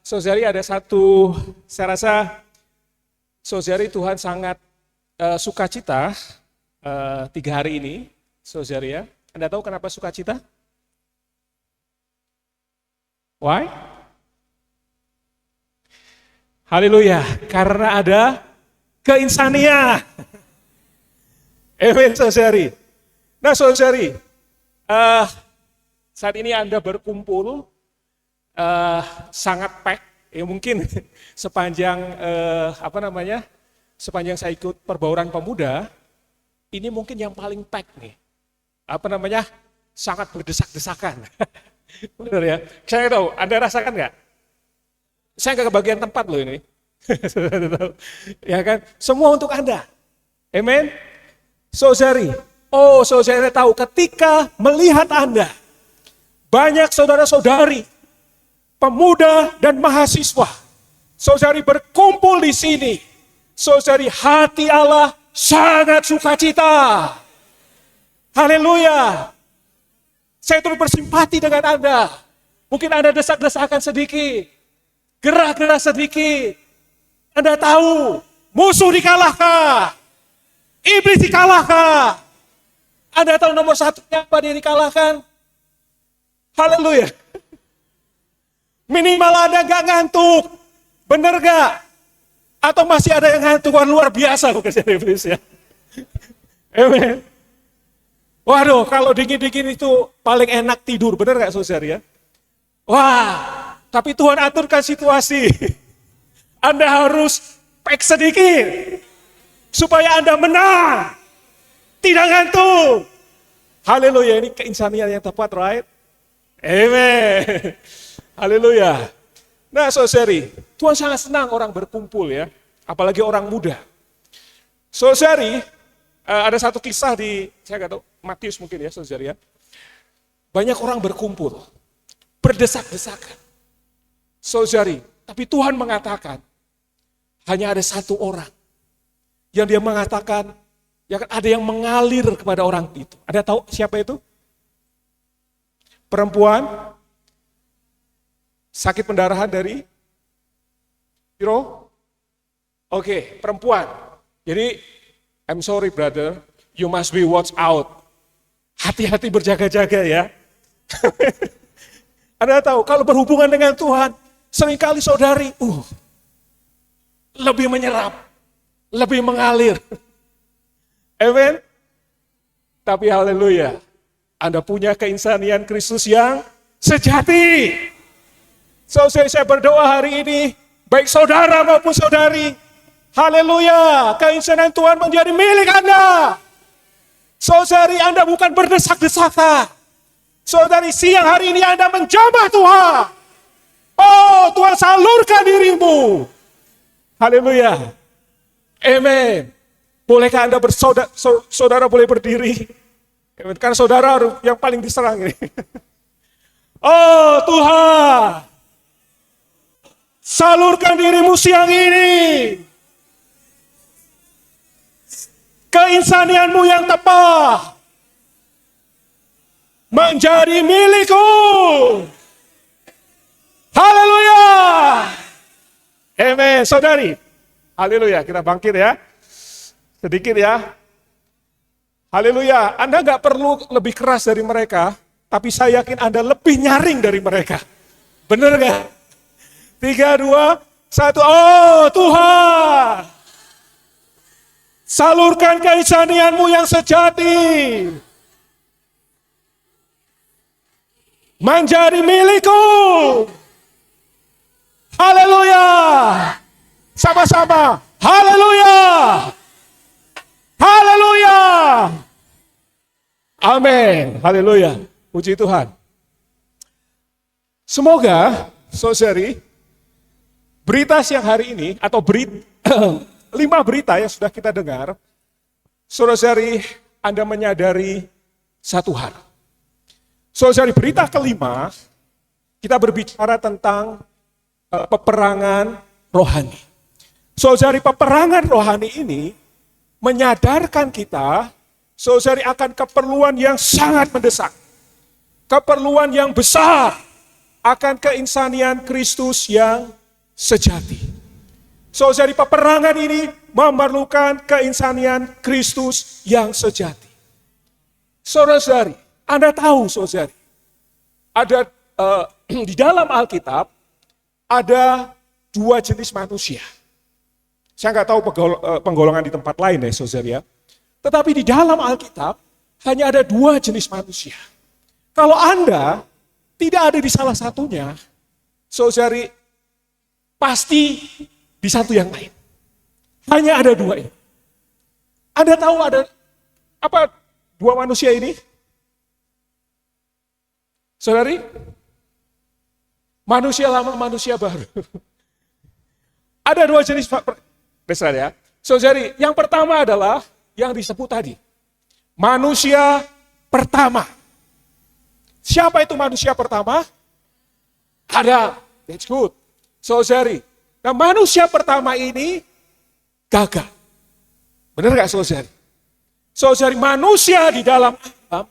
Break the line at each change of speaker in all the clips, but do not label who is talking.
Saudari, ada satu, saya rasa saudari Tuhan sangat sukacita 3 hari ini, saudari ya. Anda tahu kenapa sukacita? Why? Haleluya, karena ada keinsanian. Amen, saudari. Nah, saudari, saat ini Anda berkumpul sangat pack, ya mungkin sepanjang sepanjang saya ikut Perbauran Pemuda, ini mungkin yang paling pack nih. Sangat berdesak-desakan. Benar ya? Saya tahu, Anda rasakan nggak? Saya nggak kebagian tempat loh ini. Ya kan? Semua untuk Anda. Amen. Saudari, saudara tahu ketika melihat Anda, banyak saudara-saudari, pemuda dan mahasiswa, saudari berkumpul di sini, saudari hati Allah sangat sukacita. Haleluya. Saya turut bersimpati dengan Anda. Mungkin Anda desak-desakan sedikit, gerak-gerak sedikit. Anda tahu, musuh dikalahkan, iblis dikalahkan. Anda tahu nomor satunya apa dia dikalahkan? Haleluya. Minimal Anda gak ngantuk. Bener gak? Atau masih ada yang ngantuk luar biasa kerjaan iblis ya. Amen. Waduh, kalau dingin-dingin itu paling enak tidur. Bener gak saudara ya? Wah, tapi Tuhan aturkan situasi. Anda harus pack sedikit. Supaya Anda menang. Tidak ngantuk. Haleluya, ini keinsanian yang tepat, right? Amen. Haleluya. Nah, saudari, Tuhan sangat senang orang berkumpul ya, apalagi orang muda. Saudari, ada satu kisah di, saya nggak tahu, Matius mungkin ya, saudari ya. Banyak orang berkumpul, berdesak-desakan. Saudari, tapi Tuhan mengatakan, hanya ada satu orang yang dia mengatakan, ya kan ada yang mengalir kepada orang itu. Ada tahu siapa itu? Perempuan sakit pendarahan dari Piro? Oke, perempuan. Jadi, I'm sorry brother, you must be watch out. Hati-hati berjaga-jaga ya. Anda tahu, kalau berhubungan dengan Tuhan, seringkali saudari, lebih menyerap, lebih mengalir. Amen. Tapi haleluya, Anda punya keinsanian Kristus yang sejati. Saya berdoa hari ini, baik saudara maupun saudari, haleluya, keinsanian Tuhan menjadi milik Anda. Saudari, Anda bukan berdesak-desakan. Saudari, siang hari ini Anda menjamah Tuhan. Tuhan salurkan dirimu. Haleluya. Amen. Bolehkah Anda saudara boleh berdiri? Karena saudara yang paling diserang ini. Tuhan, salurkan dirimu siang ini. Keinsanianmu yang tepat menjadi milikku. Haleluya. Amen. Saudari, haleluya, kita bangkit ya. Sedikit ya. Haleluya, Anda gak perlu lebih keras dari mereka, tapi saya yakin Anda lebih nyaring dari mereka. Bener gak? 3, 2, 1, Tuhan, salurkan keinsanianmu yang sejati menjadi milikku. Haleluya. Sama-sama. Haleluya. Haleluya. Amin. Haleluya. Puji Tuhan. Semoga, saudari, berita siang hari ini, atau 5 berita yang sudah kita dengar, saudari, Anda menyadari satu hal. Saudari, berita kelima, kita berbicara tentang peperangan rohani. Saudari, peperangan rohani ini menyadarkan kita, saudari, akan keperluan yang sangat mendesak. Keperluan yang besar akan keinsanian Kristus yang sejati. Saudari, peperangan ini memerlukan keinsanian Kristus yang sejati. Saudari, Anda tahu saudari, ada di dalam Alkitab ada dua jenis manusia. Saya nggak tahu penggolongan di tempat lain ya saudari ya. Tetapi di dalam Alkitab hanya ada dua jenis manusia. Kalau Anda tidak ada di salah satunya, saudari pasti di satu yang lain. Hanya ada dua ini. Anda tahu ada apa dua manusia ini? Saudari? Manusia lama, manusia baru. Ada dua jenis besar ya. Saudari, yang pertama adalah yang disebut tadi. Manusia pertama. Siapa itu manusia pertama? Adam. That's good. Saudari, nah manusia pertama ini gagal. Benar gak saudari? Saudari, manusia di dalam Adam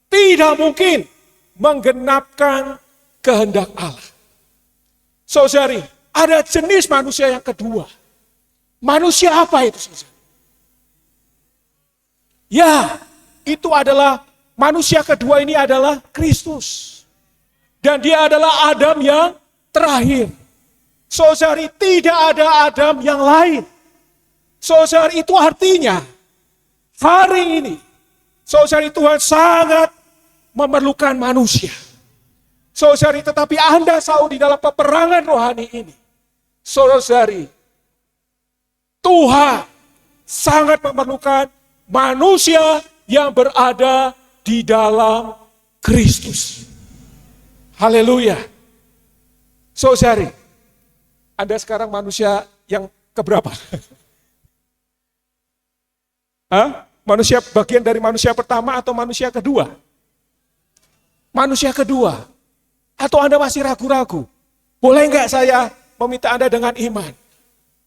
tidak mungkin menggenapkan kehendak Allah. Saudari, ada jenis manusia yang kedua. Manusia apa itu saudari? Ya, itu adalah manusia kedua ini adalah Kristus. Dan dia adalah Adam yang terakhir. Saudari, tidak ada Adam yang lain. Saudari, itu artinya hari ini, saudari, Tuhan sangat memerlukan manusia. Saudari, tetapi Anda tahu di dalam peperangan rohani ini, saudari, Tuhan sangat memerlukan manusia yang berada di dalam Kristus. Haleluya. Saudari, Anda sekarang manusia yang keberapa? Hah? Manusia bagian dari manusia pertama atau manusia kedua? Manusia kedua. Atau Anda masih ragu-ragu? Boleh enggak saya meminta Anda dengan iman?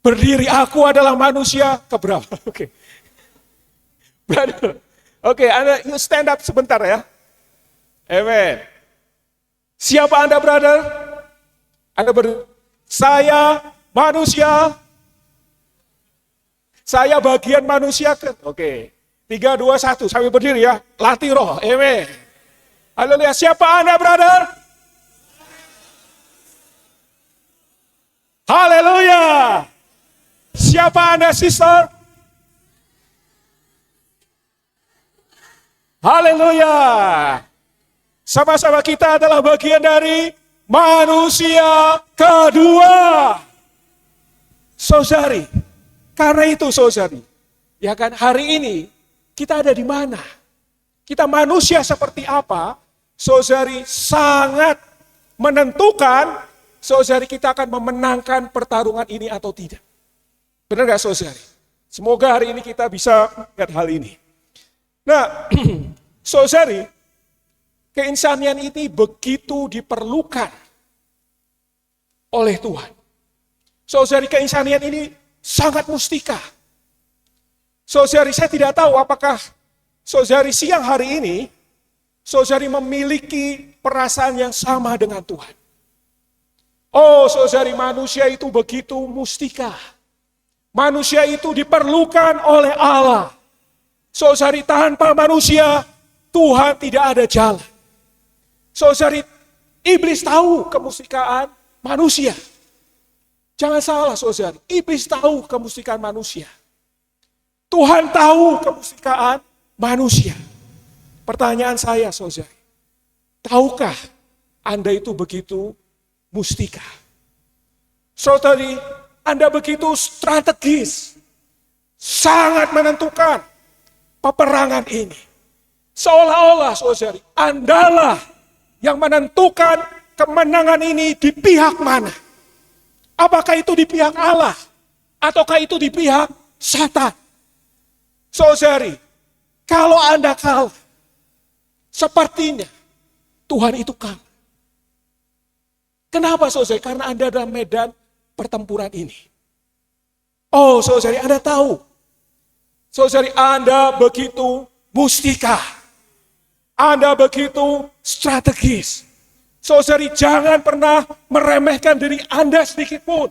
Berdiri, aku adalah manusia keberapa? Oke. Brother. Oke, Anda you stand up sebentar ya. Amen. Siapa Anda, brother? Anda saya manusia. Saya bagian manusia Oke. 3, 2, 1. Sambil berdiri ya. Latih roh. Amen. Haleluya. Siapa Anda, brother? Haleluya. Siapa Anda, sister? Haleluya. Sama-sama kita adalah bagian dari manusia kedua. Saudari, karena itu saudari, ya kan hari ini kita ada di mana? Kita manusia seperti apa? Saudari, sangat menentukan saudari kita akan memenangkan pertarungan ini atau tidak. Benar gak saudari? Semoga hari ini kita bisa lihat hal ini. Nah, saudari, keinsanian ini begitu diperlukan oleh Tuhan. Saudari, keinsanian ini sangat mustika. Saudari, saya tidak tahu apakah saudari siang hari ini, saudari memiliki perasaan yang sama dengan Tuhan. Oh, saudari, manusia itu begitu mustika. Manusia itu diperlukan oleh Allah. Saudari, tanpa manusia, Tuhan tidak ada jalan. Saudari, iblis tahu kemustikaan manusia. Jangan salah saudari, iblis tahu kemustikaan manusia. Tuhan tahu kemustikaan manusia. Pertanyaan saya saudari, tahukah Anda itu begitu mustika? Saudari, Anda begitu strategis, sangat menentukan peperangan ini. Seolah-olah saudari, Andalah yang menentukan kemenangan ini di pihak mana. Apakah itu di pihak Allah? Ataukah itu di pihak Satan? Saudari, kalau Anda kalah, sepertinya Tuhan itu kalah. Kenapa saudari? Karena Anda dalam medan pertempuran ini. Oh saudari, Anda tahu. Saudari, Anda begitu mustika. Anda begitu strategis. Saudari, jangan pernah meremehkan diri Anda sedikit pun.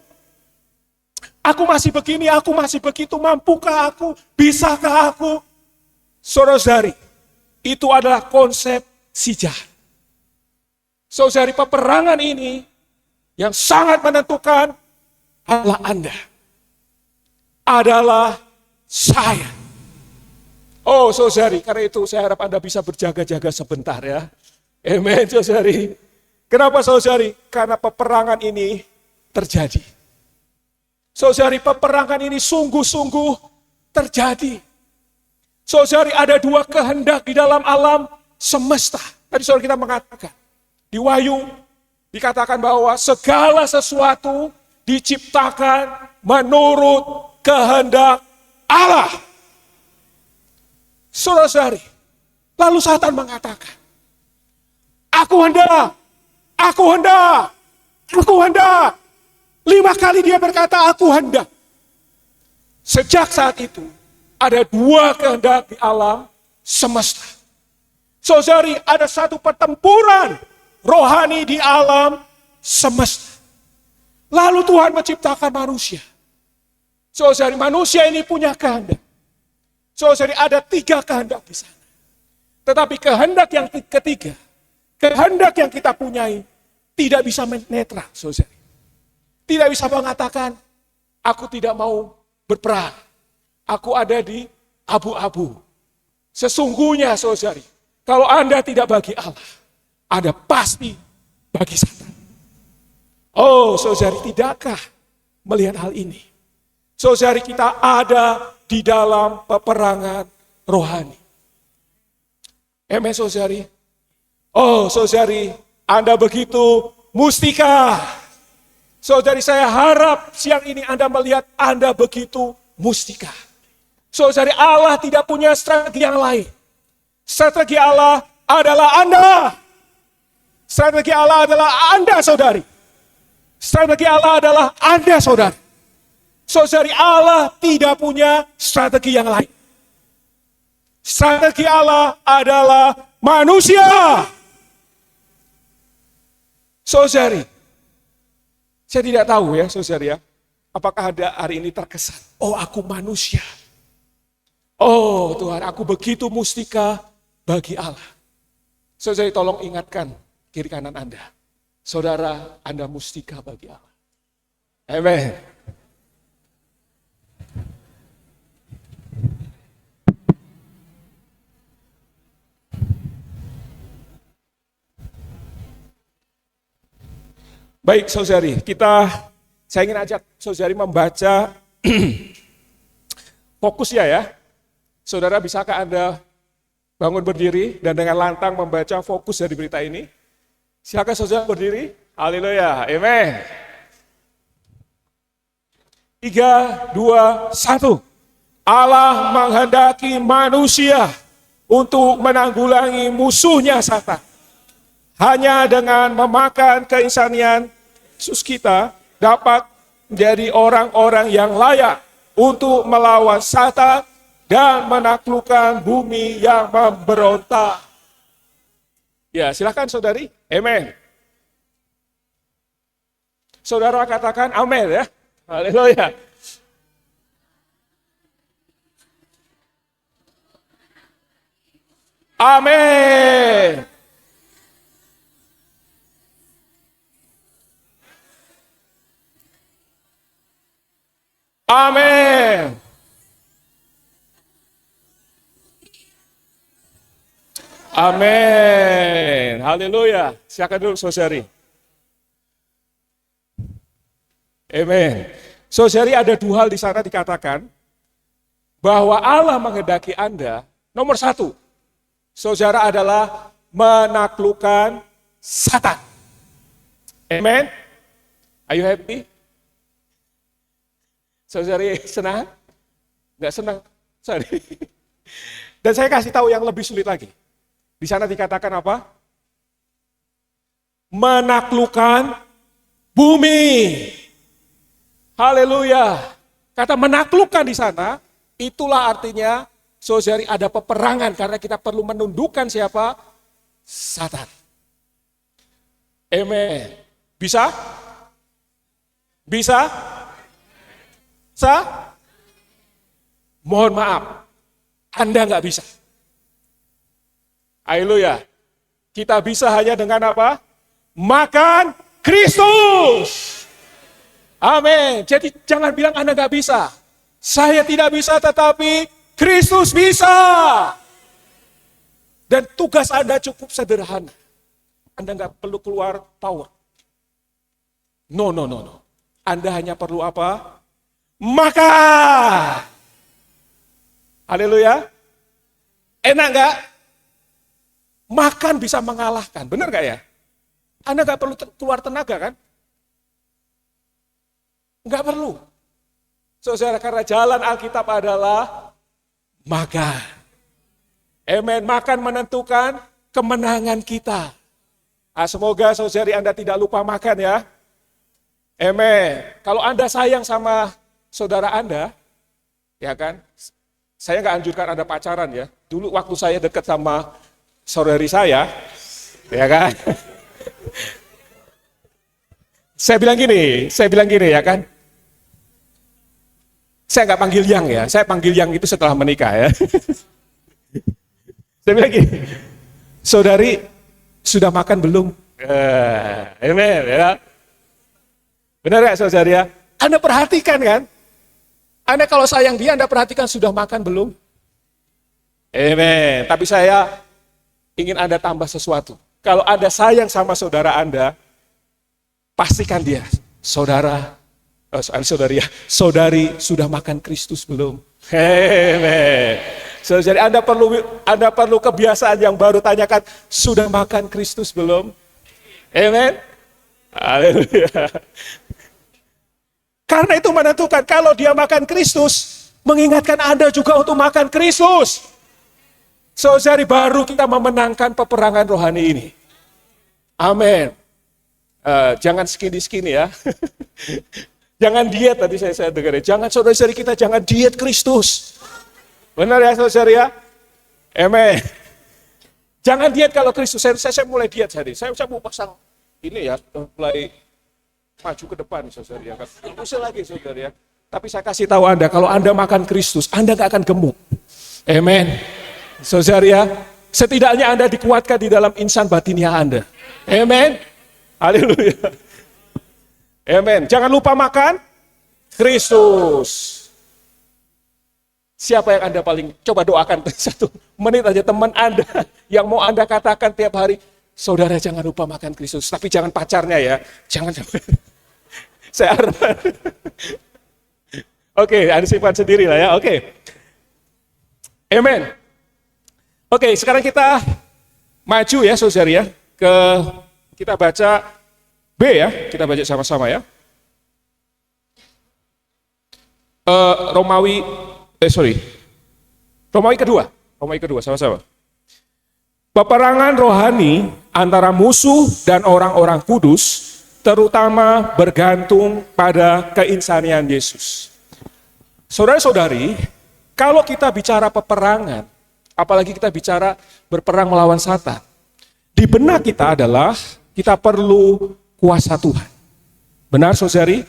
Aku masih begini, aku masih begitu, mampukah aku, bisakah aku? Saudari, itu adalah konsep si jahat. Saudari, peperangan ini yang sangat menentukan adalah Anda. Adalah saya. Oh saudari, karena itu saya harap Anda bisa berjaga-jaga sebentar ya. Amen saudari. Kenapa saudari? Karena peperangan ini terjadi. Saudari, peperangan ini sungguh-sungguh terjadi. Saudari, ada dua kehendak di dalam alam semesta. Tadi saudara kita mengatakan, di Wahyu dikatakan bahwa segala sesuatu diciptakan menurut kehendak Allah. Saudari, lalu Satan mengatakan, aku hendak, aku hendak, aku hendak. 5 kali dia berkata, aku hendak. Sejak saat itu, ada dua kehendak di alam semesta. Saudari, ada satu pertempuran rohani di alam semesta. Lalu Tuhan menciptakan manusia. Saudari, manusia ini punya kehendak. Saudari, ada 3 kehendak di sana. Tetapi kehendak yang ketiga, kehendak yang kita punyai, tidak bisa netral, saudari. Tidak bisa mengatakan, aku tidak mau berperang. Aku ada di abu-abu. Sesungguhnya, saudari, kalau Anda tidak bagi Allah, Anda pasti bagi Satan. Oh, saudari, tidakkah melihat hal ini? Saudari, kita ada di dalam peperangan rohani. Amen, saudari. Oh, saudari, Anda begitu mustika. Saudari, saya harap siang ini Anda melihat Anda begitu mustika. Saudari, Allah tidak punya strategi yang lain. Strategi Allah adalah Anda. Strategi Allah adalah Anda, saudari. Strategi Allah adalah Anda, saudari. Saudari, Allah tidak punya strategi yang lain. Strategi Allah adalah manusia. Saudari, saya tidak tahu ya, saudari ya, apakah ada hari ini terkesan, oh aku manusia. Oh Tuhan, aku begitu mustika bagi Allah. Saudari, tolong ingatkan kiri kanan Anda. Saudara, Anda mustika bagi Allah. Amen. Baik saudari, saya ingin ajak saudari membaca fokus ya. Saudara, bisakah Anda bangun berdiri dan dengan lantang membaca fokus dari berita ini? Silakan saudara berdiri. Haleluya, amen. 3, 2, 1. Allah menghendaki manusia untuk menanggulangi musuhnya Satan. Hanya dengan memakan keinsanian Yesus kita dapat menjadi orang-orang yang layak untuk melawan Satan dan menaklukkan bumi yang memberontak. Ya, silakan saudari. Amen. Saudara katakan amin ya. Haleluya. Amin. Amin. Amin. Haleluya. Silakan dulu saudari. Amin. Saudari, ada 2 hal di sana dikatakan bahwa Allah menghendaki Anda. Nomor 1, saudara adalah menaklukkan Satan. Amin. Are you happy? Saudari senang? Enggak senang? Sorry. Dan saya kasih tahu yang lebih sulit lagi. Di sana dikatakan apa? Menaklukkan bumi. Haleluya. Kata menaklukkan di sana, itulah artinya saudari ada peperangan karena kita perlu menundukkan siapa? Satan. Amen. Bisa? Bisa? Bisa? Mohon maaf, Anda nggak bisa. Haleluya. Kita bisa hanya dengan apa? Makan Kristus. Amin. Jadi jangan bilang Anda nggak bisa. Saya tidak bisa, tetapi Kristus bisa. Dan tugas Anda cukup sederhana. Anda nggak perlu keluar power. No. Anda hanya perlu apa? Makan. Haleluya. Enak nggak? Makan bisa mengalahkan. Benar nggak ya? Anda nggak perlu keluar tenaga kan? Nggak perlu. Saudara, karena jalan Alkitab adalah makan. Amen. Makan menentukan kemenangan kita. Semoga saudari Anda tidak lupa makan ya. Amen. Kalau Anda sayang sama saudara Anda, ya kan, saya nggak anjurkan Anda pacaran ya. Dulu waktu saya dekat sama saudari saya, ya kan, saya bilang gini ya kan, saya nggak panggil yang ya, saya panggil yang itu setelah menikah ya. Saya bilang gini, saudari sudah makan belum? Amen ya. Benar ya saudari ya? Anda perhatikan kan? Anda kalau sayang dia, Anda perhatikan sudah makan belum? Amen. Tapi saya ingin Anda tambah sesuatu. Kalau Anda sayang sama saudara Anda, pastikan dia, saudari sudah makan Kristus belum? Amen. Jadi Anda perlu kebiasaan yang baru, tanyakan, sudah makan Kristus belum? Amen. Haleluya. Karena itu menentukan, kalau dia makan Kristus, mengingatkan Anda juga untuk makan Kristus. Saudari, baru kita memenangkan peperangan rohani ini. Amin. Jangan skinny ya. Jangan diet, tadi saya dengar ya. Jangan, saudari kita jangan diet Kristus. Benar ya saudari ya? Amin. Jangan diet kalau Kristus. Saya mulai diet tadi. Saya mau pasang ini ya, mulai maju ke depan saudari ya. Usah lagi saudari ya. Tapi saya kasih tahu Anda, kalau Anda makan Kristus, Anda gak akan gemuk. Amin. Saudari ya, setidaknya Anda dikuatkan di dalam insan batinnya Anda. Amin. Haleluya. Amin. Jangan lupa makan Kristus. Siapa yang Anda paling, coba doakan 1 menit aja teman Anda yang mau Anda katakan tiap hari, saudara jangan lupa makan Kristus. Tapi jangan pacarnya ya, jangan. Saya harap. Oke, Anda simpan sendiri lah ya, oke. Amen. Oke, sekarang kita maju ya saudari ya, kita baca B ya, kita baca sama-sama ya. Romawi kedua, sama-sama. Peperangan rohani antara musuh dan orang-orang kudus, terutama bergantung pada keinsanian Yesus. Saudara-saudari, kalau kita bicara peperangan, apalagi kita bicara berperang melawan Satan, di benak kita adalah kita perlu kuasa Tuhan. Benar saudari?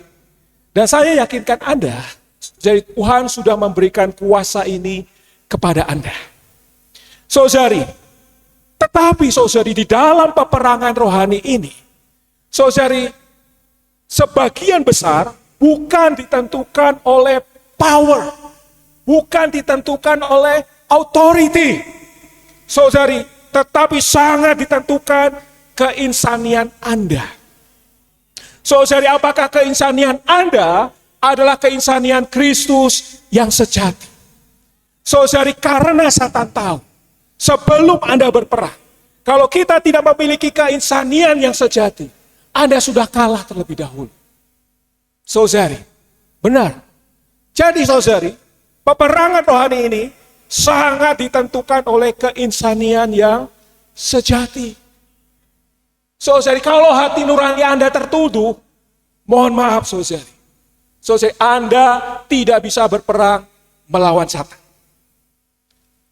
Dan saya yakinkan Anda, jadi Tuhan sudah memberikan kuasa ini kepada Anda. Saudari, tetapi saudari di dalam peperangan rohani ini, saudari, sebagian besar bukan ditentukan oleh power, bukan ditentukan oleh authority, saudari, tetapi sangat ditentukan keinsanian Anda. Saudari, apakah keinsanian Anda adalah keinsanian Kristus yang sejati? Saudari, karena Satan tahu, sebelum Anda berperang, kalau kita tidak memiliki keinsanian yang sejati, Anda sudah kalah terlebih dahulu. Saudari, benar. Jadi saudari, peperangan rohani ini sangat ditentukan oleh keinsanian yang sejati. Saudari, kalau hati nurani Anda tertuduh, mohon maaf saudari. Saudari, Anda tidak bisa berperang melawan Satan.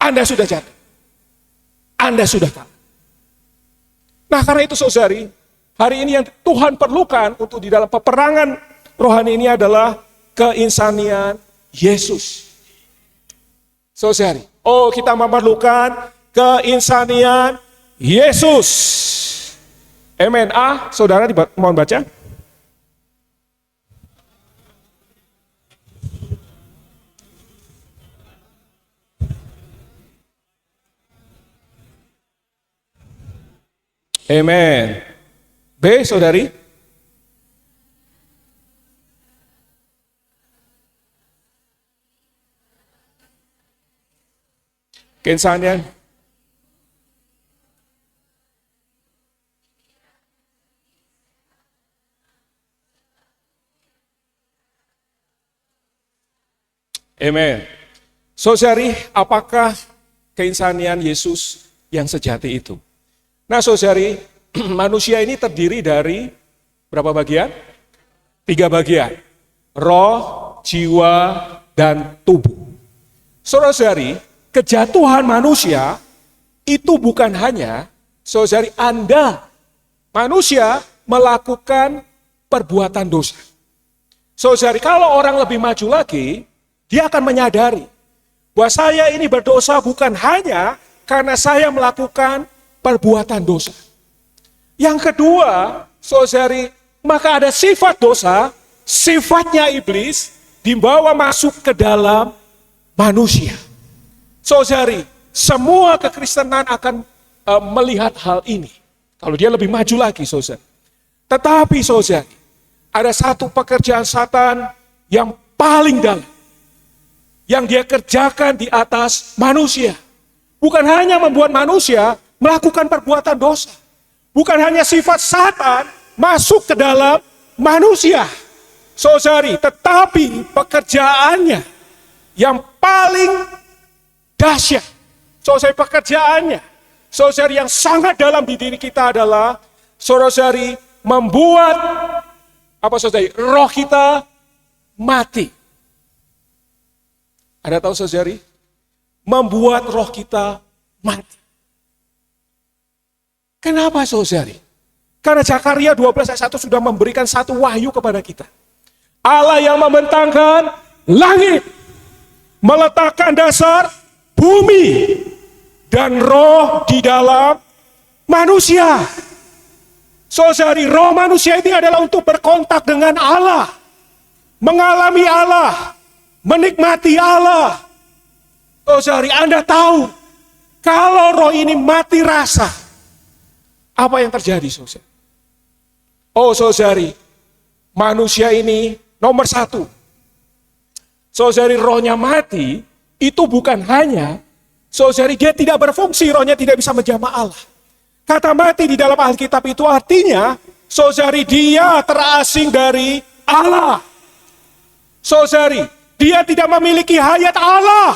Anda sudah jatuh. Anda sudah kalah. Nah, karena itu saudari, Hari ini yang Tuhan perlukan untuk di dalam peperangan rohani ini adalah keinsanian Yesus. Saudari, kita memerlukan keinsanian Yesus. Amen. Saudara mohon baca. Amen. B, saudari. Keinsanian. Amen. Saudari, apakah keinsanian Yesus yang sejati itu? Nah, saudari, manusia ini terdiri dari berapa bagian? 3 bagian. Roh, jiwa, dan tubuh. Saudari, kejatuhan manusia itu bukan hanya, saudari, Anda, manusia melakukan perbuatan dosa. Saudari, kalau orang lebih maju lagi, dia akan menyadari bahwa saya ini berdosa bukan hanya karena saya melakukan perbuatan dosa. Yang kedua, saudari, maka ada sifat dosa, sifatnya iblis, dibawa masuk ke dalam manusia. Saudari, semua kekristenan akan melihat hal ini. Kalau dia lebih maju lagi, saudari. Tetapi, saudari, ada satu pekerjaan Satan yang paling dalam, yang dia kerjakan di atas manusia. Bukan hanya membuat manusia melakukan perbuatan dosa. Bukan hanya sifat Satan masuk ke dalam manusia, saudari, tetapi pekerjaannya yang paling dahsyat, saudari, pekerjaannya, saudari, yang sangat dalam di diri kita adalah, saudari, membuat saudari, roh kita mati. Ada tahu, saudari? Membuat roh kita mati. Kenapa, saudari? Karena Zakaria 12 ayat 1 sudah memberikan satu wahyu kepada kita. Allah yang membentangkan langit, meletakkan dasar bumi, dan roh di dalam manusia. Saudari, roh manusia ini adalah untuk berkontak dengan Allah, mengalami Allah, menikmati Allah. Saudari, Anda tahu, kalau roh ini mati rasa, apa yang terjadi, saudari? Saudari, manusia ini nomor 1. Saudari, rohnya mati, itu bukan hanya, saudari, dia tidak berfungsi, rohnya tidak bisa menjamah Allah. Kata mati di dalam Alkitab itu artinya, saudari, dia terasing dari Allah. Saudari, dia tidak memiliki hayat Allah.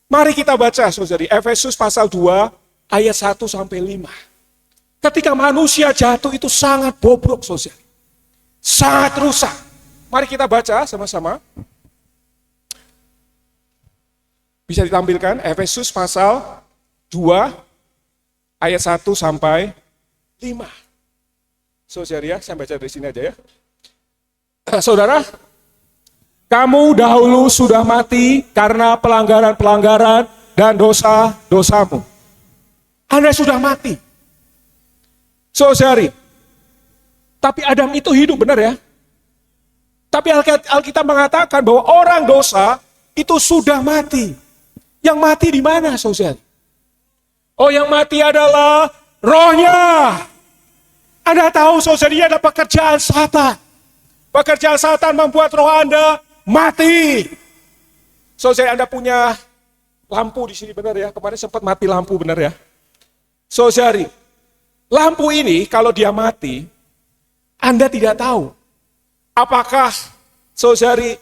Mari kita baca, saudari, Efesus pasal 2 ayat 1-5. Ketika manusia jatuh itu sangat bobrok, saudari. Sangat rusak. Mari kita baca sama-sama. Bisa ditampilkan Efesus pasal 2 ayat 1-5. Saudari, ya, saya baca dari sini aja ya. Saudara, kamu dahulu sudah mati karena pelanggaran-pelanggaran dan dosa-dosamu. Anda sudah mati. Saudari, tapi Adam itu hidup, benar ya? Tapi Alkitab mengatakan bahwa orang dosa itu sudah mati. Yang mati di mana, saudari? Yang mati adalah rohnya. Anda tahu, saudari, ada pekerjaan Satan. Pekerjaan Satan membuat roh Anda mati. Saudari, Anda punya lampu di sini, benar ya? Kemarin sempat mati lampu, benar ya? Saudari, lampu ini kalau dia mati, Anda tidak tahu apakah, saudari,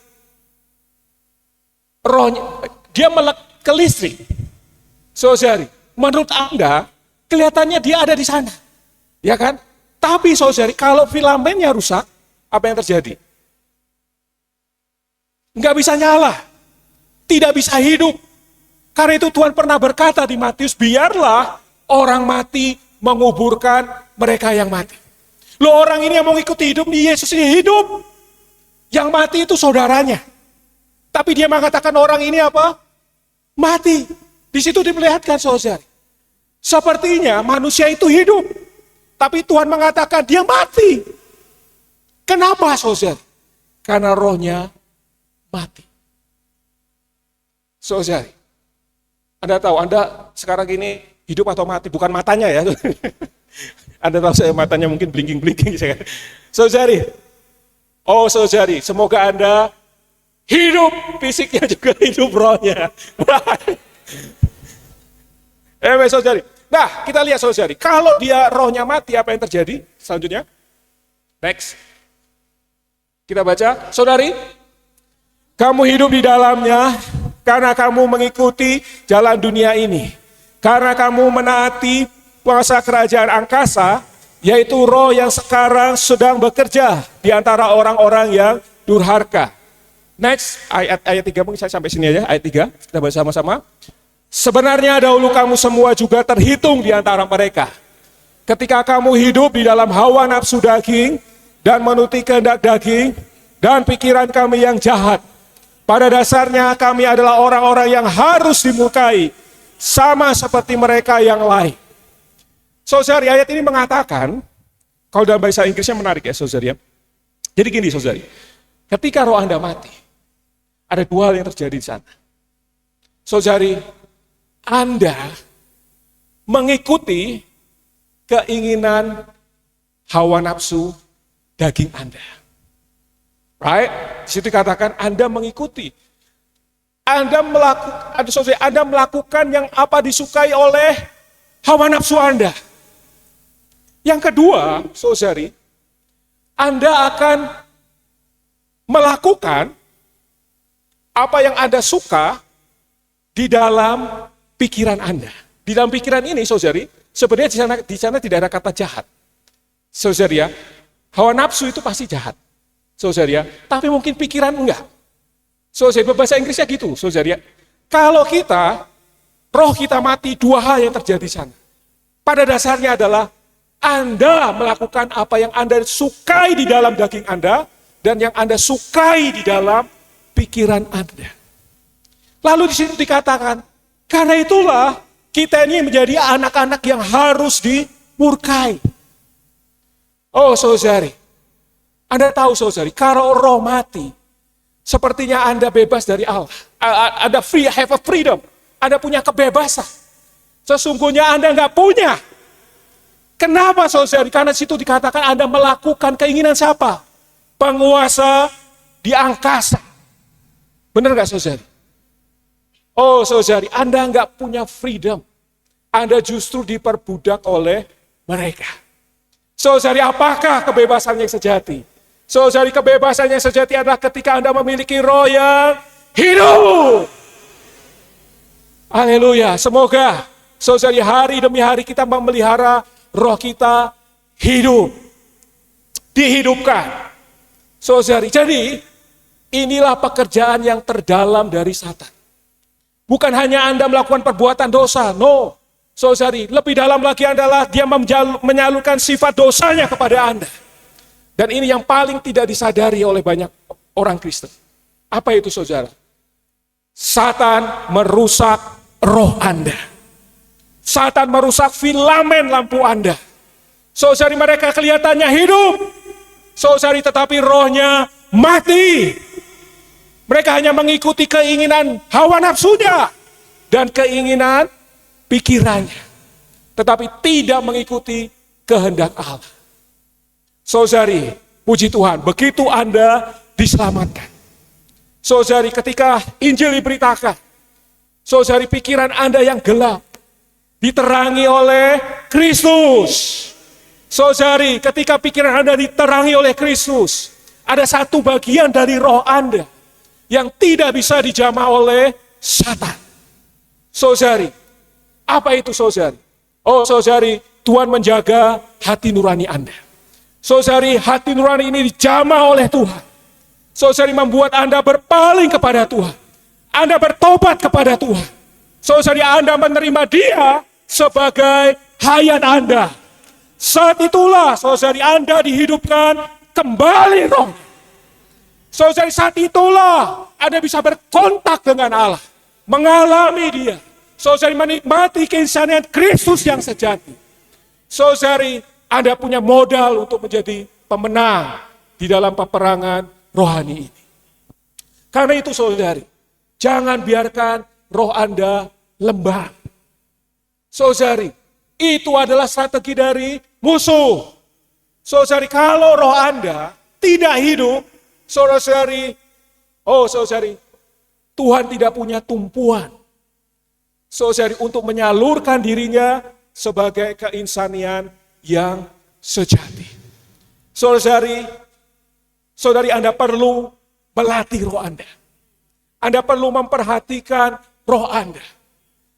rohnya, dia ke listrik. Saudari, menurut Anda, kelihatannya dia ada di sana. Ya kan? Tapi, saudari, kalau filamennya rusak, apa yang terjadi? Nggak bisa nyala. Tidak bisa hidup. Karena itu Tuhan pernah berkata di Matius, biarlah orang mati menguburkan mereka yang mati. Loh, orang ini yang mau ikuti hidup nih, Yesus ini hidup. Yang mati itu saudaranya. Tapi dia mengatakan orang ini apa? Mati. Di situ diperlihatkan, saudara. Sepertinya manusia itu hidup. Tapi Tuhan mengatakan dia mati. Kenapa, saudara? Karena rohnya mati. Saudara, Anda tahu, Anda sekarang ini hidup atau mati? Bukan matanya ya. Anda tahu saya matanya mungkin blinking-blinking. Saudari, saudari, semoga Anda hidup fisiknya juga hidup rohnya. Saudari. Nah, kita lihat saudari, kalau dia rohnya mati, apa yang terjadi? Selanjutnya, next. Kita baca, saudari, kamu hidup di dalamnya karena kamu mengikuti jalan dunia ini. Karena kamu menaati kuasa kerajaan angkasa, yaitu roh yang sekarang sedang bekerja di antara orang-orang yang durhaka. Next, ayat 3, mungkin saya sampai sini aja, ayat 3, kita baca sama-sama. Sebenarnya dahulu kamu semua juga terhitung di antara mereka. Ketika kamu hidup di dalam hawa nafsu daging, dan menuruti kehendak daging, dan pikiran kami yang jahat. Pada dasarnya kami adalah orang-orang yang harus dimurkai, sama seperti mereka yang lain. Saudari, ayat ini mengatakan, kalau dalam bahasa Inggrisnya menarik ya saudari ya. Jadi gini saudari, ketika roh Anda mati, ada dua hal yang terjadi di sana. Saudari, Anda mengikuti keinginan hawa nafsu daging Anda. Right? Di situ dikatakan Anda mengikuti. Anda melakukan yang apa disukai oleh hawa nafsu Anda. Yang kedua, saudari, Anda akan melakukan apa yang Anda suka di dalam pikiran Anda. Di dalam pikiran ini, saudari, sebenarnya di sana tidak ada kata jahat. Saudari ya, hawa nafsu itu pasti jahat. Saudari ya, tapi mungkin pikiran enggak. Saudari, bahasa Inggrisnya gitu, saudari ya. Kalau roh kita mati, dua hal yang terjadi di sana. Pada dasarnya adalah Anda melakukan apa yang Anda sukai di dalam daging Anda, dan yang Anda sukai di dalam pikiran Anda. Lalu di situ dikatakan, karena itulah kita ini menjadi anak-anak yang harus dimurkai. Oh saudari, Anda tahu saudari, kalau roh mati, sepertinya Anda bebas dari Allah. Anda have a freedom. Anda punya kebebasan. Sesungguhnya Anda nggak punya. Kenapa saudari? Karena situ dikatakan Anda melakukan keinginan siapa? Penguasa di angkasa. Benar nggak saudari? Oh saudari, Anda nggak punya freedom. Anda justru diperbudak oleh mereka. Saudari, apakah kebebasan yang sejati? Saudari, kebebasan yang sejati adalah ketika Anda memiliki roh yang hidup. Haleluya. Semoga saudari hari demi hari kita memelihara roh kita hidup. Dihidupkan. Saudari, jadi inilah pekerjaan yang terdalam dari Satan. Bukan hanya Anda melakukan perbuatan dosa, no. Saudari, lebih dalam lagi adalah dia menyalurkan sifat dosanya kepada Anda. Dan ini yang paling tidak disadari oleh banyak orang Kristen. Apa itu saudara? Satan merusak roh Anda. Satan merusak filamen lampu Anda. Saudari, mereka kelihatannya hidup. Saudari, tetapi rohnya mati. Mereka hanya mengikuti keinginan hawa nafsunya dan keinginan pikirannya. Tetapi tidak mengikuti kehendak Allah. Saudari, puji Tuhan, begitu Anda diselamatkan. Saudari, ketika Injil diberitakan, saudari, pikiran Anda yang gelap diterangi oleh Kristus. Saudari, ketika pikiran Anda diterangi oleh Kristus, ada satu bagian dari roh Anda yang tidak bisa dijamah oleh Satan. Saudari, apa itu saudari? Oh saudari, Tuhan menjaga hati nurani Anda. Saudari, hati nurani ini dijamah oleh Tuhan. Saudari, membuat Anda berpaling kepada Tuhan. Anda bertobat kepada Tuhan. Saudari, Anda menerima Dia sebagai hayat Anda. Saat itulah saudari Anda dihidupkan kembali roh. Saudari, saat itulah Anda bisa berkontak dengan Allah, mengalami Dia. Saudari, menikmati keinsanian Kristus yang sejati. Saudari, Anda punya modal untuk menjadi pemenang di dalam peperangan rohani ini. Karena itu saudari, jangan biarkan roh Anda lembab. Saudari, itu adalah strategi dari musuh. Saudari, kalau roh Anda tidak hidup, saudari, Tuhan tidak punya tumpuan. Saudari, untuk menyalurkan dirinya sebagai keinsanian yang sejati. Saudari, Anda perlu melatih roh Anda. Anda perlu memperhatikan roh Anda.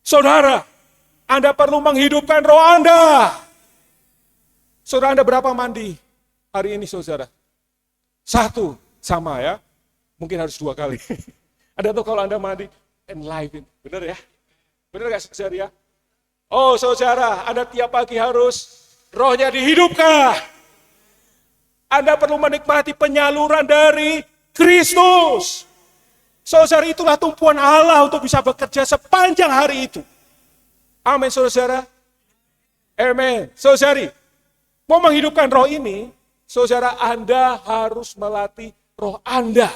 Saudara, Anda perlu menghidupkan roh Anda. Saudara, Anda berapa mandi hari ini, saudara? 1, sama ya. Mungkin harus 2 kali. Anda tahu kalau Anda mandi, enliven. Benar ya? Benar gak, saudara ya? Oh, saudara, Anda tiap pagi harus rohnya dihidupkan. Anda perlu menikmati penyaluran dari Kristus. Saudara, itulah tumpuan Allah untuk bisa bekerja sepanjang hari itu. Amin, saudara. Amin. Saudari, mau menghidupkan roh ini, saudara, Anda harus melatih roh Anda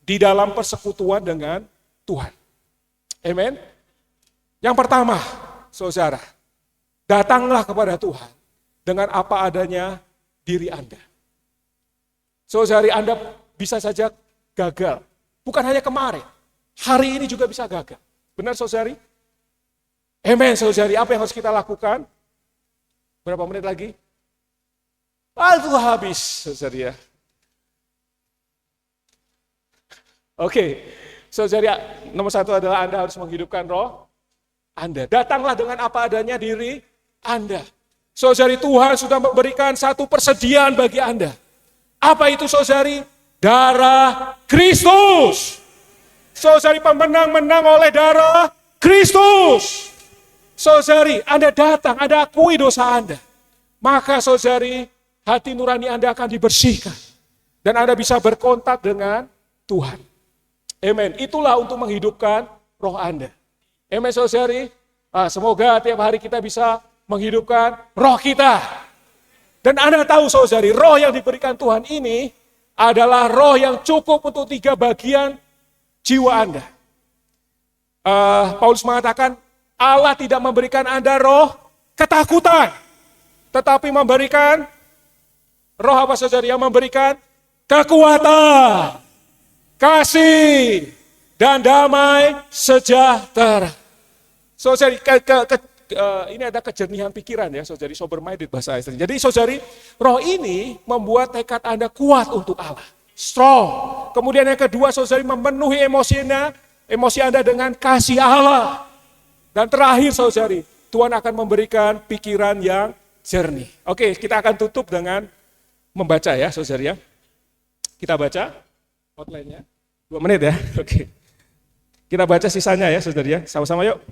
di dalam persekutuan dengan Tuhan. Amin. Yang pertama, saudara, datanglah kepada Tuhan dengan apa adanya diri Anda. Saudari, Anda bisa saja gagal. Bukan hanya kemarin, hari ini juga bisa gagal. Benar, saudari? Amen, saudari. Apa yang harus kita lakukan? Berapa menit lagi? Waktu habis, saudari ya. Oke, saudari, nomor 1 adalah Anda harus menghidupkan roh Anda. Datanglah dengan apa adanya diri Anda. Saudari, Tuhan sudah memberikan satu persediaan bagi Anda. Apa itu, saudari? Darah Kristus. Saudari, pemenang menang oleh darah Kristus. Saudari, Anda datang, Anda akui dosa Anda. Maka saudari, hati nurani Anda akan dibersihkan. Dan Anda bisa berkontak dengan Tuhan. Amen. Itulah untuk menghidupkan roh Anda. Amen, saudari. Semoga tiap hari kita bisa menghidupkan roh kita. Dan Anda tahu, saudari, roh yang diberikan Tuhan ini adalah roh yang cukup untuk 3 bagian jiwa Anda. Paulus mengatakan, Allah tidak memberikan Anda roh ketakutan, tetapi memberikan roh apa, saudari? Yang memberikan kekuatan, kasih, dan damai sejahtera. Saudari, ini ada kejernihan pikiran ya, saudari, sober minded bahasa istrinya. Jadi saudari, roh ini membuat tekad Anda kuat untuk Allah, strong. Kemudian yang kedua, saudari, memenuhi emosi Anda dengan kasih Allah. Dan terakhir, saudari, Tuhan akan memberikan pikiran yang jernih. Oke, kita akan tutup dengan membaca ya, saudari ya. Kita baca outline-nya 2 menit ya. Oke. Kita baca sisanya ya, saudari ya. Sama-sama yuk.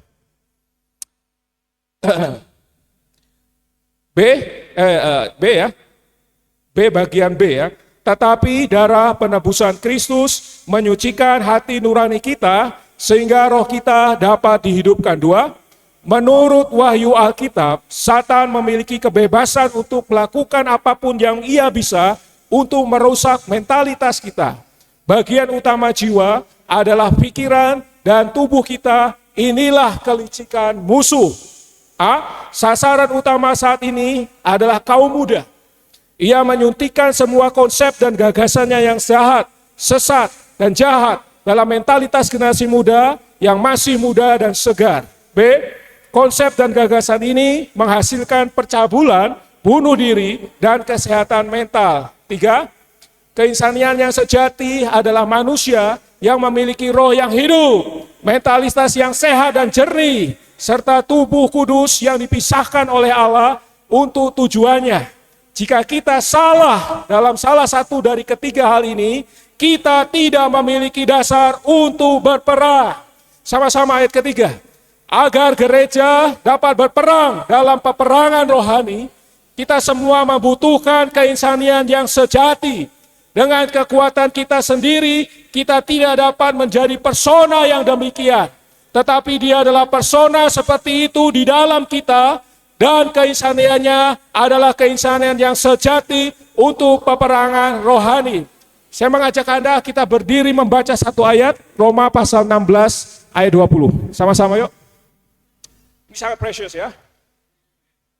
B ya. B bagian B ya. Tetapi darah penebusan Kristus menyucikan hati nurani kita sehingga roh kita dapat dihidupkan. 2. Menurut wahyu Alkitab, Satan memiliki kebebasan untuk melakukan apapun yang ia bisa untuk merusak mentalitas kita. Bagian utama jiwa adalah pikiran dan tubuh kita. Inilah kelicikan musuh. Sasaran utama saat ini adalah kaum muda. Ia menyuntikkan semua konsep dan gagasannya yang jahat, sesat, dan jahat dalam mentalitas generasi muda yang masih muda dan segar. B. Konsep dan gagasan ini menghasilkan percabulan, bunuh diri, dan kesehatan mental. 3. Keinsanian yang sejati adalah manusia yang memiliki roh yang hidup, mentalitas yang sehat dan jernih, serta tubuh kudus yang dipisahkan oleh Allah untuk tujuannya. Jika kita salah dalam salah satu dari ketiga hal ini, kita tidak memiliki dasar untuk berperang. Sama-sama ayat ketiga. agar gereja dapat berperang dalam peperangan rohani, kita semua membutuhkan keinsanian yang sejati. Dengan kekuatan kita sendiri, kita tidak dapat menjadi persona yang demikian. Tetapi dia adalah persona seperti itu di dalam kita, dan keinsaniannya adalah keinsanian yang sejati untuk peperangan rohani. Saya mengajak Anda kita berdiri membaca satu ayat, Roma pasal 16 ayat 20. Sama-sama yuk. Ini sangat precious ya.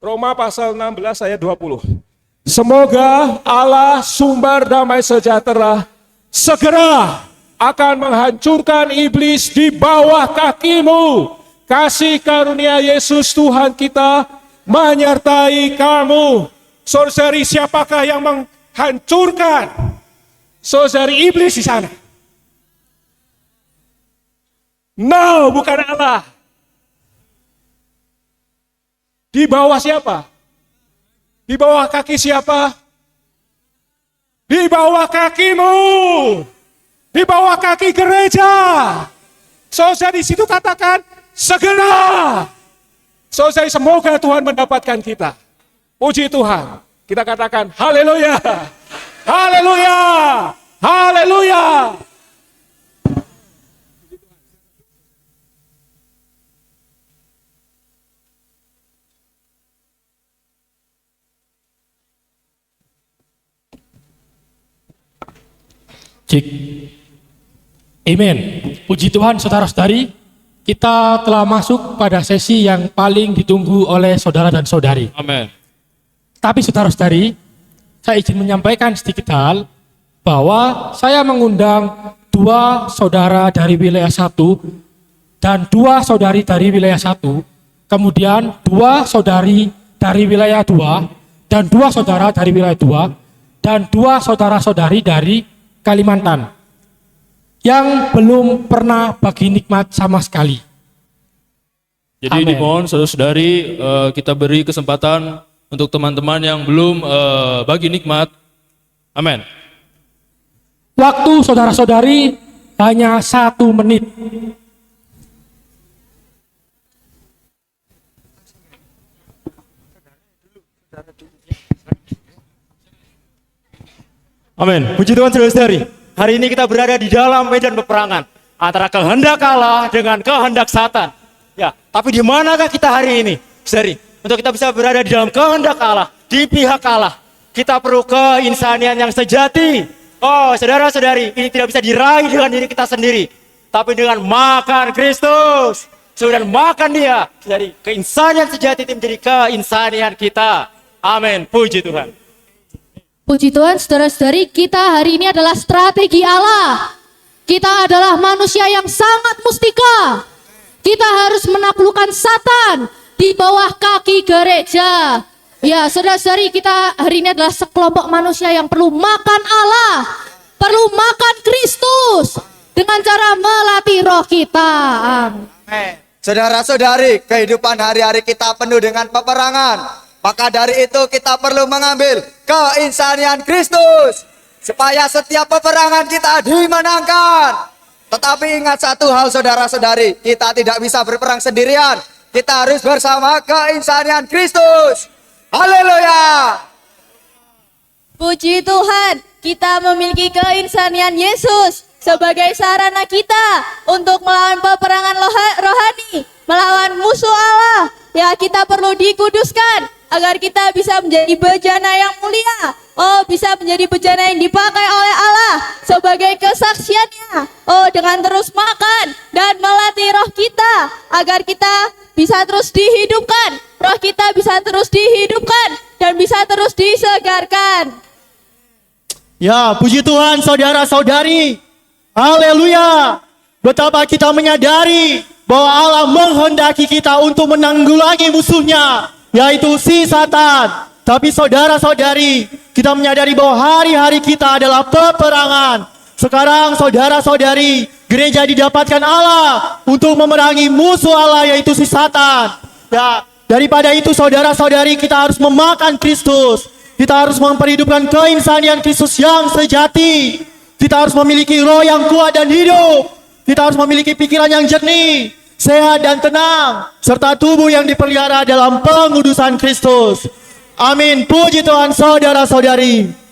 Roma pasal 16 ayat 20. Semoga Allah sumber damai sejahtera segera akan menghancurkan iblis di bawah kakimu. Kasih karunia Yesus Tuhan kita menyertai kamu. Saudari, siapakah yang menghancurkan saudari iblis di sana? No, bukan Allah. Di bawah siapa? Di bawah kaki siapa? Di bawah kakimu. Di bawah kaki gereja. Saudara, di situ katakan segera. Saudara, semoga Tuhan mendapatkan kita. Puji Tuhan. Kita katakan haleluya. Haleluya. Haleluya.
Cik. Amin. Puji Tuhan saudara-saudari, kita telah masuk pada sesi yang paling ditunggu oleh saudara dan saudari.
Amin.
Tapi saudara-saudari, saya izin menyampaikan sedikit hal bahwa saya mengundang 2 saudara dari wilayah 1 dan 2 saudari dari wilayah 1, kemudian 2 saudari dari wilayah 2 dan 2 saudara dari wilayah 2 dan 2 saudara-saudari dari Kalimantan yang belum pernah bagi nikmat sama sekali.
Jadi
Amen.
dimohon saudara-saudari kita beri kesempatan untuk teman-teman yang belum bagi nikmat. Amin.
Waktu saudara-saudari hanya 1 menit.
Amin. Puji Tuhan saudara-saudari. Hari ini kita berada di dalam medan peperangan antara kehendak Allah dengan kehendak Satan. Ya, tapi di manakah kita hari ini, saudari? Untuk kita bisa berada di dalam kehendak Allah, di pihak Allah, kita perlu keinsanian yang sejati. Oh, saudara-saudari, ini tidak bisa diraih dengan diri kita sendiri, tapi dengan makan Kristus. Sudah makan Dia, saudari, keinsanian sejati itu menjadi keinsanian kita. Amin. Puji Tuhan.
Puji Tuhan, saudara-saudari, kita hari ini adalah strategi Allah. Kita adalah manusia yang sangat mustika. Kita harus menaklukkan Satan di bawah kaki gereja. Ya, saudara-saudari, kita hari ini adalah sekelompok manusia yang perlu makan Allah, perlu makan Kristus dengan cara melatih roh kita. Amin.
Saudara-saudari, kehidupan hari-hari kita penuh dengan peperangan. Maka dari itu kita perlu mengambil keinsanian Kristus supaya setiap peperangan kita dimenangkan. Tetapi ingat satu hal saudara-saudari, kita tidak bisa berperang sendirian. Kita harus bersama keinsanian Kristus. Haleluya.
Puji Tuhan, kita memiliki keinsanian Yesus sebagai sarana kita untuk melawan peperangan rohani, melawan musuh Allah. Ya, kita perlu dikuduskan agar kita bisa menjadi bejana yang mulia. Oh, bisa menjadi bejana yang dipakai oleh Allah sebagai kesaksiannya. Oh, dengan terus makan dan melatih roh kita agar kita bisa terus dihidupkan. Roh kita bisa terus dihidupkan dan bisa terus disegarkan.
Ya, puji Tuhan saudara-saudari. Haleluya. Betapa kita menyadari bahwa Allah menghendaki kita untuk menanggulangi musuhnya, yaitu si Satan. Tapi saudara-saudari, kita menyadari bahwa hari-hari kita adalah peperangan. Sekarang saudara-saudari, gereja didapatkan Allah untuk memerangi musuh Allah, yaitu si Satan. Ya, daripada itu saudara-saudari, kita harus memakan Kristus. Kita harus memperhidupkan keinsanian Kristus yang sejati. Kita harus memiliki roh yang kuat dan hidup. Kita harus memiliki pikiran yang jernih. sehat dan tenang, serta tubuh yang dipelihara dalam pengudusan Kristus. Amin. Puji Tuhan saudara-saudari.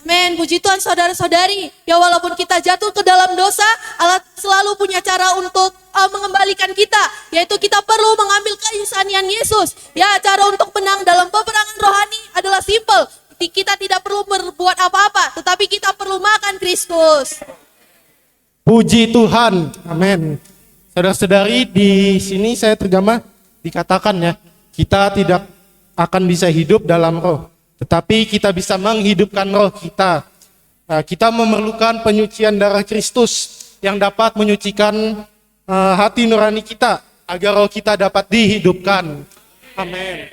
Men, puji Tuhan saudara-saudari. Ya walaupun kita jatuh ke dalam dosa, Allah selalu punya cara untuk mengembalikan kita. Yaitu kita perlu mengambil keinsanian Yesus. Ya, cara untuk menang dalam peperangan rohani adalah simple. Kita tidak perlu berbuat apa-apa, tetapi kita perlu makan Kristus.
Puji Tuhan, amin. Saudara-saudari, di sini saya terjemah dikatakan ya, kita tidak akan bisa hidup dalam roh, tetapi kita bisa menghidupkan roh kita. Kita memerlukan penyucian darah Kristus yang dapat menyucikan hati nurani kita agar roh kita dapat dihidupkan. Amin.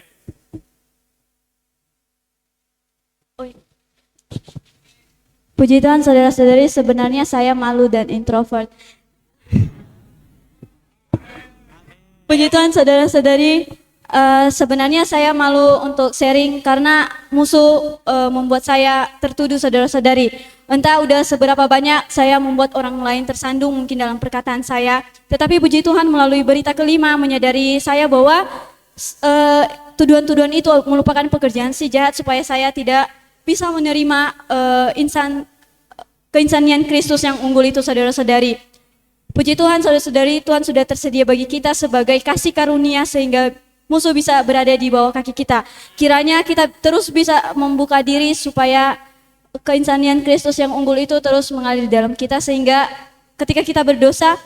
Puji Tuhan saudara-saudari, sebenarnya saya malu dan introvert. Puji Tuhan saudara-saudari, sebenarnya saya malu untuk sharing karena musuh membuat saya tertuduh saudara-saudari. Entah udah seberapa banyak saya membuat orang lain tersandung mungkin dalam perkataan saya. Tetapi puji Tuhan melalui berita kelima menyadari saya bahwa tuduhan-tuduhan itu merupakan pekerjaan si jahat supaya saya tidak bisa menerima keinsanian Kristus yang unggul itu saudara-saudari. Puji Tuhan saudara-saudari, Tuhan sudah tersedia bagi kita sebagai kasih karunia sehingga musuh bisa berada di bawah kaki kita. Kiranya kita terus bisa membuka diri supaya keinsanian Kristus yang unggul itu terus mengalir di dalam kita sehingga ketika kita berdosa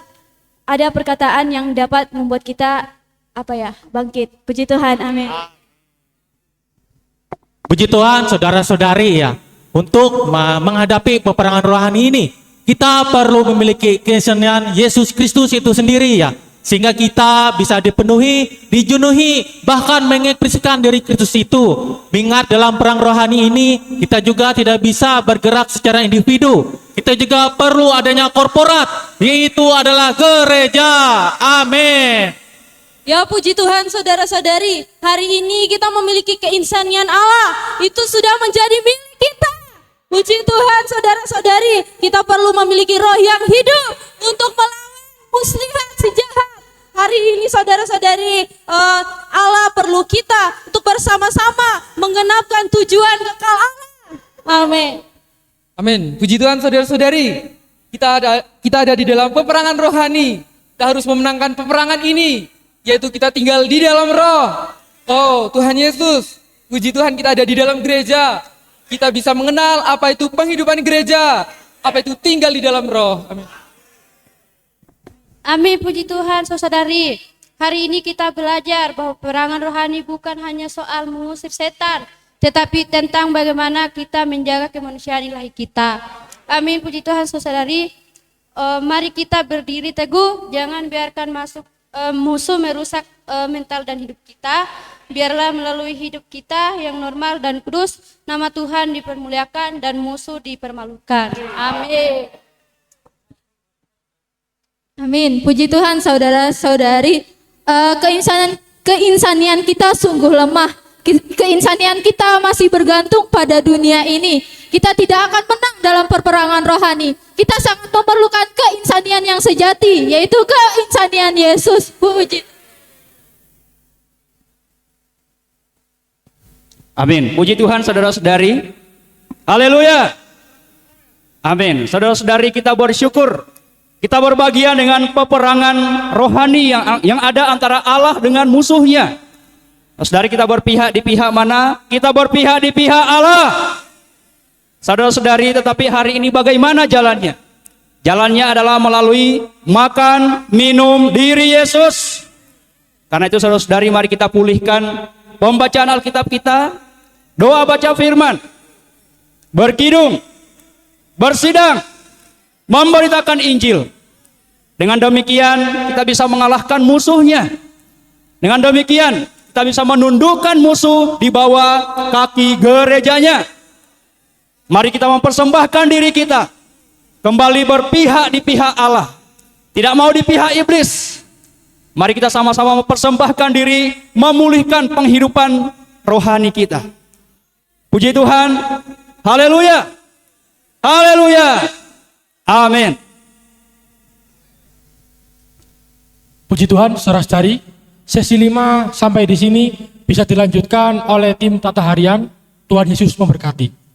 ada perkataan yang dapat membuat kita bangkit. Puji Tuhan, amin.
Puji Tuhan saudara-saudari ya, untuk menghadapi peperangan rohani ini, kita perlu memiliki keinsanian Yesus Kristus itu sendiri ya. Sehingga kita bisa dipenuhi, dijunuhi, bahkan mengekspresikan diri Kristus itu. Mengingat dalam perang rohani ini, kita juga tidak bisa bergerak secara individu. Kita juga perlu adanya korporat, yaitu adalah gereja. Amin.
Ya puji Tuhan saudara-saudari, hari ini kita memiliki keinsanian Allah, itu sudah menjadi milik kita. Puji Tuhan saudara-saudari, kita perlu memiliki roh yang hidup untuk melawan muslihat si jahat. Hari ini saudara-saudari, Allah perlu kita untuk bersama-sama menggenapkan tujuan kekal Allah. Amin.
Amin. Puji Tuhan saudara-saudari, kita ada di dalam peperangan rohani. Kita harus memenangkan peperangan ini, yaitu kita tinggal di dalam roh. Oh Tuhan Yesus, puji Tuhan kita ada di dalam gereja. Kita bisa mengenal apa itu penghidupan gereja, apa itu tinggal di dalam roh. Amin.
Amin, puji Tuhan saudari. Hari ini kita belajar bahwa peperangan rohani bukan hanya soal mengusir setan, tetapi tentang bagaimana kita menjaga kemanusiaan ilahi kita. Amin, puji Tuhan saudari. Mari kita berdiri teguh, jangan biarkan musuh merusak mental dan hidup kita. Biarlah melalui hidup kita yang normal dan kudus, nama Tuhan dipermuliakan dan musuh dipermalukan. Amin. Amin. Puji Tuhan saudara-saudari. Keinsanian kita sungguh lemah. Keinsanian kita masih bergantung pada dunia ini. Kita tidak akan menang dalam peperangan rohani. Kita sangat memerlukan keinsanian yang sejati, yaitu keinsanian Yesus. Puji.
Amin. Puji Tuhan saudara-saudari. Haleluya. Amin. Saudara-saudari, kita bersyukur. Kita berbahagia dengan peperangan rohani yang ada antara Allah dengan musuhnya. Saudari, kita berpihak di pihak mana? Kita berpihak di pihak Allah. Saudara-saudari, tetapi hari ini bagaimana jalannya? Jalannya adalah melalui makan, minum diri Yesus. Karena itu saudara-saudari, mari kita pulihkan pembacaan Alkitab kita, doa baca firman, berkidung, bersidang, memberitakan Injil. Dengan demikian kita bisa mengalahkan musuhnya. Dengan demikian kita bisa menundukkan musuh di bawah kaki gerejanya. Mari kita mempersembahkan diri kita kembali berpihak di pihak Allah, tidak mau di pihak iblis. Mari kita sama-sama mempersembahkan diri, memulihkan penghidupan rohani kita. Puji Tuhan. Haleluya. Haleluya. Amin.
Puji Tuhan, saudara-saudari, sesi 5 sampai di sini bisa dilanjutkan oleh tim tata harian. Tuhan Yesus memberkati.